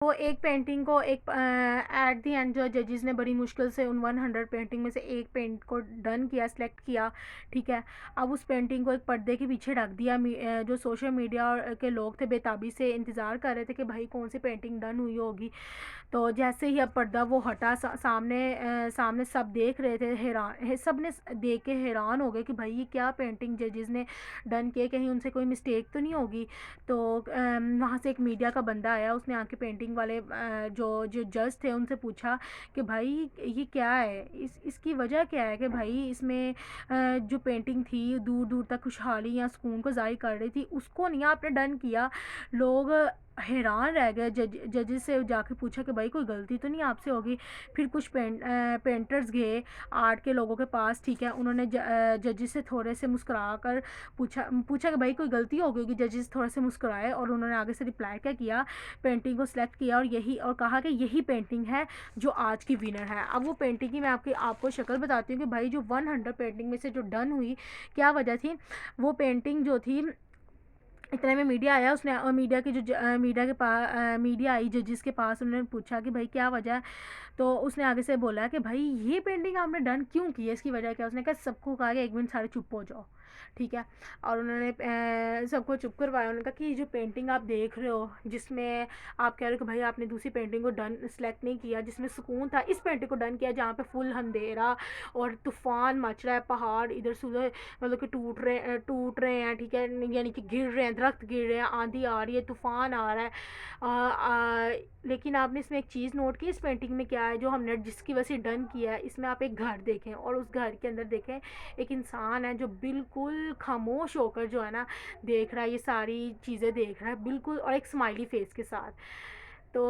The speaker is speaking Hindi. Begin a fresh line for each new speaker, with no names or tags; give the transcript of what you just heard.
वो एक पेंटिंग को एक एट द एंड जो जजेस ने बड़ी मुश्किल से उन 100 पेंटिंग में से एक पेंट को डन किया, सेलेक्ट किया, ठीक है। अब उस पेंटिंग को एक पर्दे के पीछे ढक दिया। जो सोशल मीडिया के लोग थे बेताबी से इंतज़ार कर रहे थे कि भाई कौन सी पेंटिंग डन हुई होगी। तो जैसे ही अब पर्दा वो हटा, सामने सब देख रहे थे, हैरान, सब ने देख के हैरान हो गए कि भाई ये क्या पेंटिंग जजेस ने डन किए, कहीं उनसे कोई मिस्टेक तो नहीं होगी। तो वहाँ से एक मीडिया का बंदा आया, उसने आके पेंटिंग वाले जो जो जज थे उनसे पूछा कि भाई ये क्या है, इसकी वजह क्या है कि भाई इसमें जो पेंटिंग थी दूर दूर तक खुशहाली या सुकून को जाहिर कर रही थी, उसको नहीं आपने डन किया। लोग हैरान रह गए। जजेस से जाके पूछा कि भाई कोई गलती तो नहीं आपसे होगी। फिर कुछ पेंटर्स गए आर्ट के लोगों के पास, ठीक है। उन्होंने जजेस से थोड़े से मुस्कुरा कर पूछा कि भाई कोई गलती हो गई होगी। जजेस थोड़े से मुस्कुराए और उन्होंने आगे से रिप्लाई क्या किया, पेंटिंग को सिलेक्ट किया और कहा कि यही पेंटिंग है जो आज की विनर है। अब वो पेंटिंग की मैं आपको शक्ल बताती हूँ कि भाई जो 100 पेंटिंग में से जो डन हुई, क्या वजह थी। वो पेंटिंग जो थी, इतने में मीडिया आया, उसने मीडिया की मीडिया के पास मीडिया आई जजेस के पास, उन्होंने पूछा कि भाई क्या वजह है। तो उसने आगे से बोला कि भाई ये पेंटिंग आपने डन क्यों की है, इसकी वजह क्या। उसने कहा सबको कहा कि एक मिनट सारे चुप हो जाओ, ठीक है। और उन्होंने सबको चुप करवाया। उन्होंने कहा कि ये जो पेंटिंग आप देख रहे हो, जिसमें आप कह रहे हो कि भाई आपने दूसरी पेंटिंग को डन सेलेक्ट नहीं किया जिसमें सुकून था, इस पेंटिंग को डन किया जहाँ पे फुल अंधेरा और तूफान मच रहा है, पहाड़ इधर से उधर मतलब कि टूट रहे हैं, ठीक है, यानी कि गिर रहे हैं, दरख्त गिर रहे हैं, आंधी आ रही है, तूफान आ रहा है। लेकिन आपने इसमें एक चीज़ नोट की, इस पेंटिंग में क्या है जो हमने जिसकी वजह से डन किया है, इसमें आप एक घर देखें और उस घर के अंदर देखें एक इंसान है जो बिल्कुल खामोश होकर जो है ना देख रहा है, ये सारी चीज़ें देख रहा है बिल्कुल, और एक स्माइली फेस के साथ।